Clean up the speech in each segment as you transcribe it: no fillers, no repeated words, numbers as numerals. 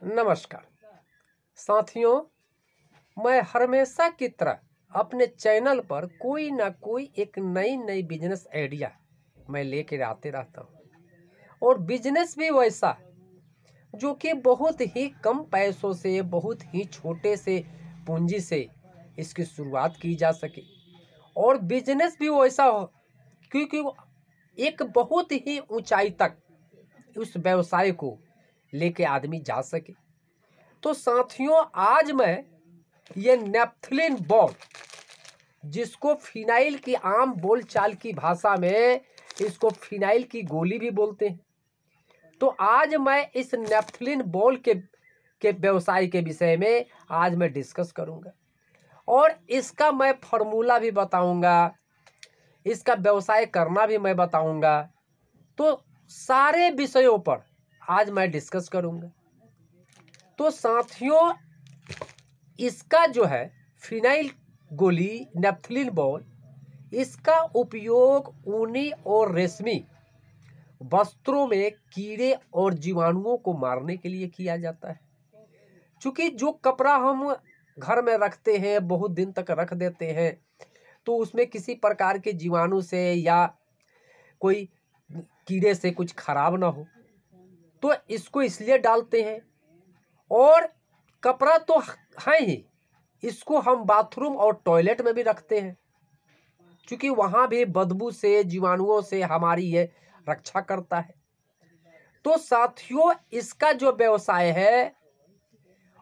नमस्कार साथियों, मैं हमेशा की तरह अपने चैनल पर कोई ना कोई एक नई बिजनेस आइडिया मैं लेकर आते रहता हूँ। और बिजनेस भी वैसा जो कि बहुत ही कम पैसों से, बहुत ही छोटे से पूंजी से इसकी शुरुआत की जा सके। और बिजनेस भी वैसा हो क्योंकि एक बहुत ही ऊंचाई तक उस व्यवसाय को लेके आदमी जा सके। तो साथियों, आज मैं ये नेपथलीन बॉल, जिसको फिनाइल की आम बोलचाल की भाषा में इसको फिनाइल की गोली भी बोलते हैं, तो आज मैं इस नेपथलीन बॉल के व्यवसाय के विषय में आज मैं डिस्कस करूंगा और इसका मैं फॉर्मूला भी बताऊंगा, इसका व्यवसाय करना भी मैं बताऊंगा। तो सारे विषयों पर आज मैं डिस्कस करूंगा। तो साथियों, इसका जो है फिनाइल गोली नेपथलीन बॉल, इसका उपयोग ऊनी और रेशमी वस्त्रों में कीड़े और जीवाणुओं को मारने के लिए किया जाता है। क्योंकि जो कपड़ा हम घर में रखते हैं, बहुत दिन तक रख देते हैं, तो उसमें किसी प्रकार के जीवाणु से या कोई कीड़े से कुछ खराब ना हो, तो इसको इसलिए डालते हैं। और कपड़ा तो है ही, इसको हम बाथरूम और टॉयलेट में भी रखते हैं, क्योंकि वहाँ भी बदबू से, जीवाणुओं से हमारी ये रक्षा करता है। तो साथियों, इसका जो व्यवसाय है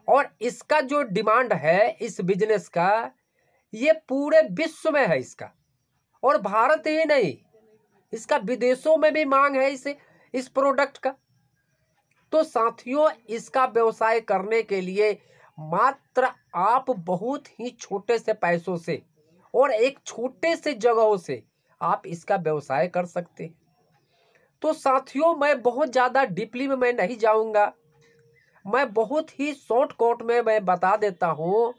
और इसका जो डिमांड है इस बिजनेस का, ये पूरे विश्व में है इसका। और भारत ही नहीं, इसका विदेशों में भी मांग है इस प्रोडक्ट का। तो साथियों, इसका व्यवसाय करने के लिए मात्र आप बहुत ही छोटे से पैसों से और एक छोटे से जगहों से आप इसका व्यवसाय कर सकते हैं। तो साथियों, मैं बहुत ज़्यादा डीपली में मैं नहीं जाऊंगा, मैं बहुत ही शॉर्टकट में मैं बता देता हूं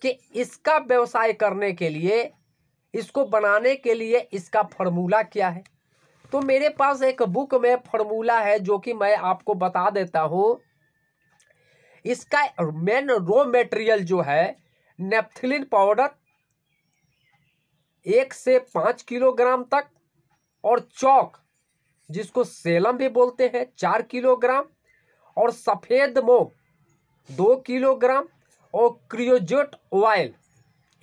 कि इसका व्यवसाय करने के लिए, इसको बनाने के लिए इसका फॉर्मूला क्या है। तो मेरे पास एक बुक में फॉर्मूला है जो कि मैं आपको बता देता हूं। इसका मेन रॉ मटेरियल जो है नेपथलीन पाउडर 1 से 5 किलोग्राम तक, और चौक जिसको सेलम भी बोलते हैं 4 किलोग्राम, और सफ़ेद मोम 2 किलोग्राम, और क्रियोजोट ऑयल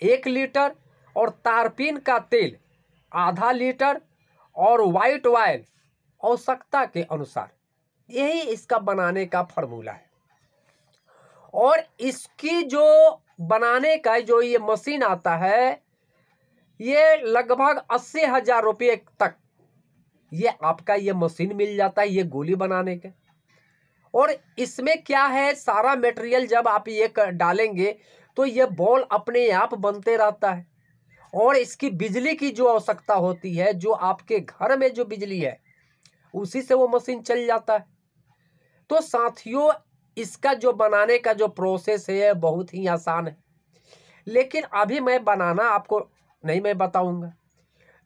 1 लीटर, और तारपीन का तेल आधा लीटर, और वाइट ऑयल आवश्यकता के अनुसार। यही इसका बनाने का फॉर्मूला है। और इसकी जो बनाने का जो ये मशीन आता है, ये लगभग 80,000 रुपये तक ये आपका ये मशीन मिल जाता है, ये गोली बनाने के। और इसमें क्या है, सारा मटेरियल जब आप ये डालेंगे तो ये बॉल अपने आप बनते रहता है। और इसकी बिजली की जो आवश्यकता होती है, जो आपके घर में जो बिजली है उसी से वो मशीन चल जाता है। तो साथियों, इसका जो बनाने का जो प्रोसेस है बहुत ही आसान है, लेकिन अभी मैं बनाना आपको नहीं मैं बताऊंगा,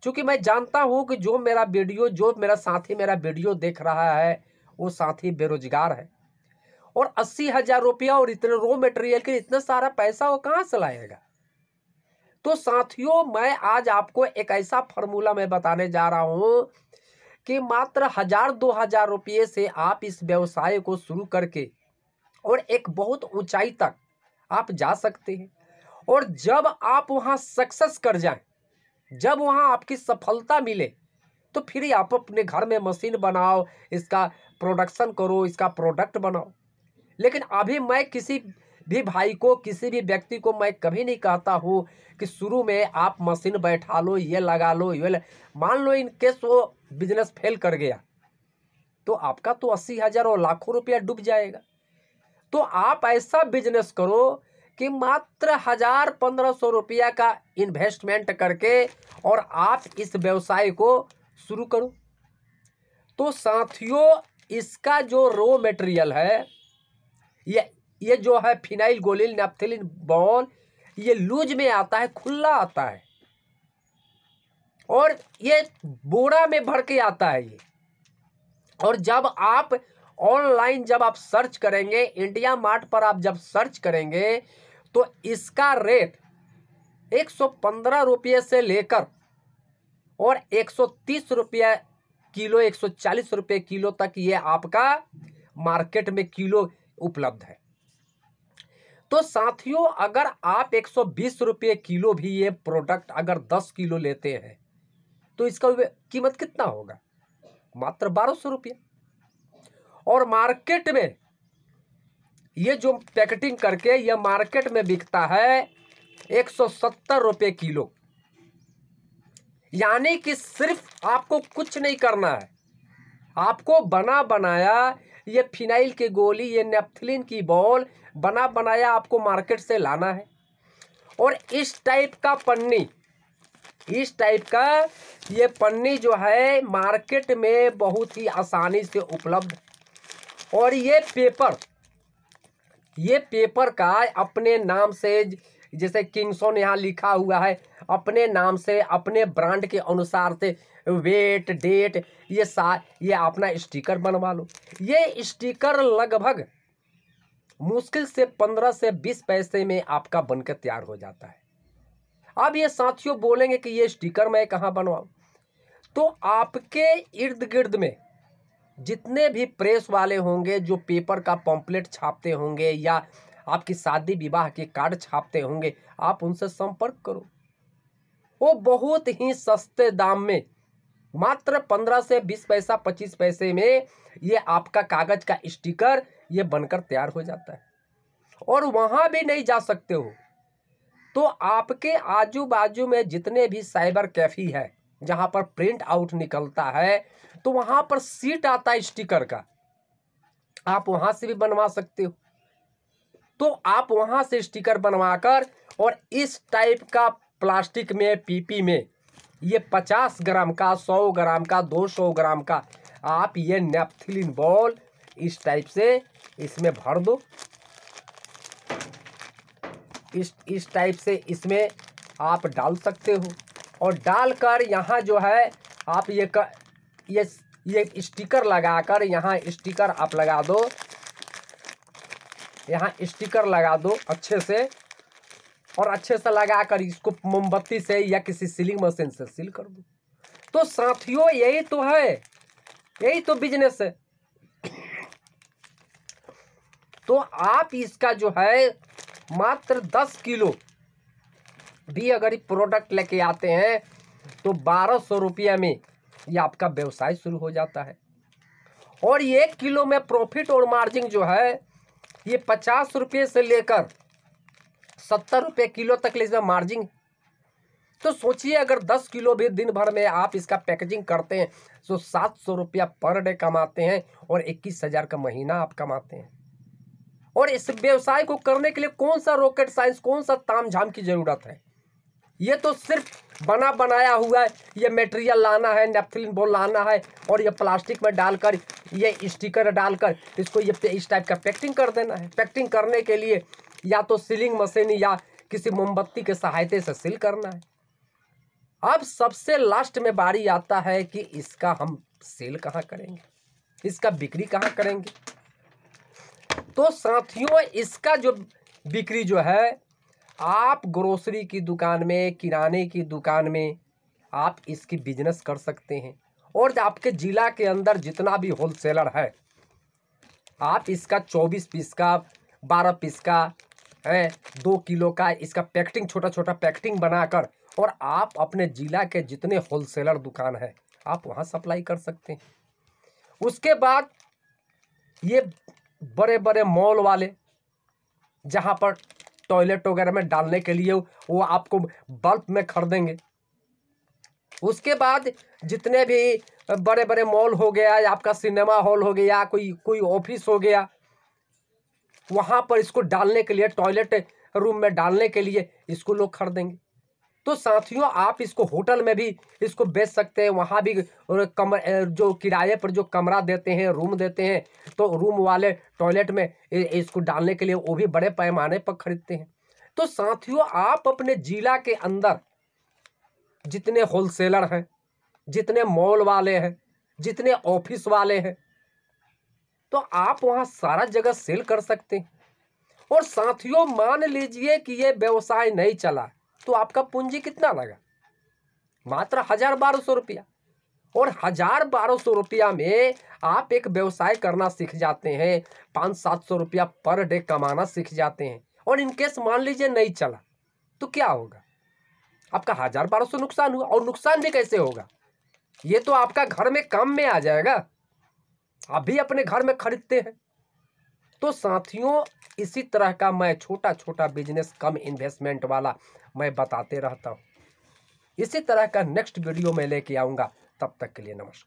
क्योंकि मैं जानता हूं कि जो मेरा साथी मेरा वीडियो देख रहा है वो साथी बेरोजगार है, और 80,000 रुपया और इतने रॉ मटेरियल के इतना सारा पैसा वो कहाँ से लाएगा। तो साथियों, मैं आज आपको एक ऐसा फॉर्मूला मैं बताने जा रहा हूं कि मात्र 1,000-2,000 रुपये से आप इस व्यवसाय को शुरू करके और एक बहुत ऊंचाई तक आप जा सकते हैं। और जब आप वहां सक्सेस कर जाएं, जब वहां आपकी सफलता मिले, तो फिर आप अपने घर में मशीन बनाओ, इसका प्रोडक्शन करो, इसका प्रोडक्ट बनाओ। लेकिन अभी मैं किसी भी भाई को, किसी भी व्यक्ति को मैं कभी नहीं कहता हूँ कि शुरू में आप मशीन बैठा लो, ये लगा लो, मान लो इन केस वो बिजनेस फेल कर गया तो आपका तो 80,000 और लाखों रुपया डूब जाएगा। तो आप ऐसा बिजनेस करो कि मात्र 1,000-1,500 रुपया का इन्वेस्टमेंट करके और आप इस व्यवसाय को शुरू करो। तो साथियों, इसका जो रॉ मटेरियल है, ये जो है फिनाइल गोली नेपथलीन बॉल, ये लूज में आता है, खुला आता है, और ये बोरा में भर के आता है ये। और जब आप ऑनलाइन जब आप सर्च करेंगे, इंडिया मार्ट पर आप जब सर्च करेंगे तो इसका रेट 115 रुपये से लेकर और 130 रुपये किलो, 140 रुपये किलो तक ये आपका मार्केट में किलो उपलब्ध है। तो साथियों, अगर आप 120 रुपये किलो भी ये प्रोडक्ट अगर 10 किलो लेते हैं तो इसका कीमत कितना होगा? मात्र 1200 रुपये। और मार्केट में ये जो पैकेटिंग करके ये मार्केट में बिकता है 170 रुपये किलो। यानी कि सिर्फ आपको कुछ नहीं करना है, आपको बना बनाया ये फिनाइल की गोली, ये नेपथलीन की बॉल बना बनाया आपको मार्केट से लाना है। और इस टाइप का पन्नी, इस टाइप का ये पन्नी जो है मार्केट में बहुत ही आसानी से उपलब्ध। और ये पेपर का अपने नाम से, जैसे किंगसन यहाँ लिखा हुआ है, अपने नाम से अपने ब्रांड के अनुसार से वेट, डेट, ये अपना स्टिकर बनवा लो। ये स्टिकर लगभग मुश्किल से 15 से 20 पैसे में आपका बनकर तैयार हो जाता है। अब ये साथियों बोलेंगे कि ये स्टिकर मैं कहाँ बनवाऊं? तो आपके इर्द गिर्द में जितने भी प्रेस वाले होंगे जो पेपर का पॉम्पलेट छापते होंगे या आपकी शादी विवाह के कार्ड छापते होंगे, आप उनसे संपर्क करो। वो बहुत ही सस्ते दाम में, मात्र 15 से 20 पैसा, 25 पैसे में ये आपका कागज का स्टिकर ये बनकर तैयार हो जाता है। और वहां भी नहीं जा सकते हो तो आपके आजू बाजू में जितने भी साइबर कैफे है जहां पर प्रिंट आउट निकलता है, तो वहां पर सीट आता है स्टिकर का, आप वहां से भी बनवा सकते हो। तो आप वहां से स्टिकर बनवाकर और इस टाइप का प्लास्टिक में, पीपी में, ये 50 ग्राम का, 100 ग्राम का, 200 ग्राम का आप ये नेपथलीन बॉल इस टाइप से इसमें भर दो। इस टाइप से इसमें आप डाल सकते हो। और डालकर यहाँ जो है आप ये स्टिकर लगाकर, यहाँ स्टिकर आप लगा दो, यहाँ स्टिकर लगा दो अच्छे से। और अच्छे से लगाकर इसको मोमबत्ती से या किसी सीलिंग मशीन से सील कर दो। तो साथियों, यही तो है, यही तो बिजनेस है। तो आप इसका जो है मात्र 10 किलो भी अगर प्रोडक्ट लेके आते हैं तो 1200 रुपये में ये आपका व्यवसाय शुरू हो जाता है। और 1 किलो में प्रॉफिट और मार्जिन जो है ये 50 रुपये से लेकर 70 रुपये किलो तक ले इसमें मार्जिन। तो सोचिए, अगर 10 किलो भी दिन भर में आप इसका पैकेजिंग करते हैं तो 700 रुपया पर डे कमाते हैं और 21,000 का महीना आप कमाते हैं। और इस व्यवसाय को करने के लिए कौन सा रॉकेट साइंस, कौन सा तामझाम की जरूरत है? ये तो सिर्फ बना बनाया हुआ है, ये मटेरियल लाना है, नेपथलीन बॉल लाना है और ये प्लास्टिक में डालकर, ये स्टिकर डालकर इसको ये इस टाइप का पैकिंग कर देना है। पैकिंग करने के लिए या तो सीलिंग मशीन या किसी मोमबत्ती के सहायता से सील करना है। अब सबसे लास्ट में बारी आता है कि इसका हम सेल कहाँ करेंगे, इसका बिक्री कहाँ करेंगे। तो साथियों, इसका जो बिक्री जो है, आप ग्रोसरी की दुकान में, किराने की दुकान में आप इसकी बिजनेस कर सकते हैं। और आपके जिला के अंदर जितना भी होलसेलर है, आप इसका 24 पीस का, 12 पीस का है, 2 किलो का इसका पैकेटिंग, छोटा छोटा पैकेटिंग बनाकर और आप अपने जिला के जितने होलसेलर दुकान है आप वहाँ सप्लाई कर सकते हैं। उसके बाद ये बड़े बड़े मॉल वाले जहाँ पर टॉयलेट वगैरह में डालने के लिए वो आपको बल्क में खरीदेंगे। उसके बाद जितने भी बड़े बड़े मॉल हो गया, या आपका सिनेमा हॉल हो गया, कोई ऑफिस हो गया, वहाँ पर इसको डालने के लिए, टॉयलेट रूम में डालने के लिए इसको लोग खरीदेंगे। तो साथियों, आप इसको होटल में भी इसको बेच सकते हैं। वहाँ भी जो किराए पर जो कमरा देते हैं, रूम देते हैं, तो रूम वाले टॉयलेट में इसको डालने के लिए वो भी बड़े पैमाने पर खरीदते हैं। तो साथियों, आप अपने जिला के अंदर जितने होलसेलर हैं, जितने मॉल वाले हैं, जितने ऑफिस वाले हैं, तो आप वहां सारा जगह सेल कर सकते हैं। और साथियों, मान लीजिए कि ये व्यवसाय नहीं चला तो आपका पूंजी कितना लगा? मात्र 1000-1200 रुपया। और 1000-1200 रुपया में आप एक व्यवसाय करना सीख जाते हैं, 500-700 रुपया पर डे कमाना सीख जाते हैं। और इनकेस मान लीजिए नहीं चला तो क्या होगा? आपका 1000-1200 नुकसान हुआ। और नुकसान भी कैसे होगा? ये तो आपका घर में काम में आ जाएगा, आप भी अपने घर में खरीदते हैं। तो साथियों, इसी तरह का मैं छोटा छोटा बिजनेस कम इन्वेस्टमेंट वाला मैं बताते रहता हूँ। इसी तरह का नेक्स्ट वीडियो मैं लेके आऊँगा। तब तक के लिए नमस्कार।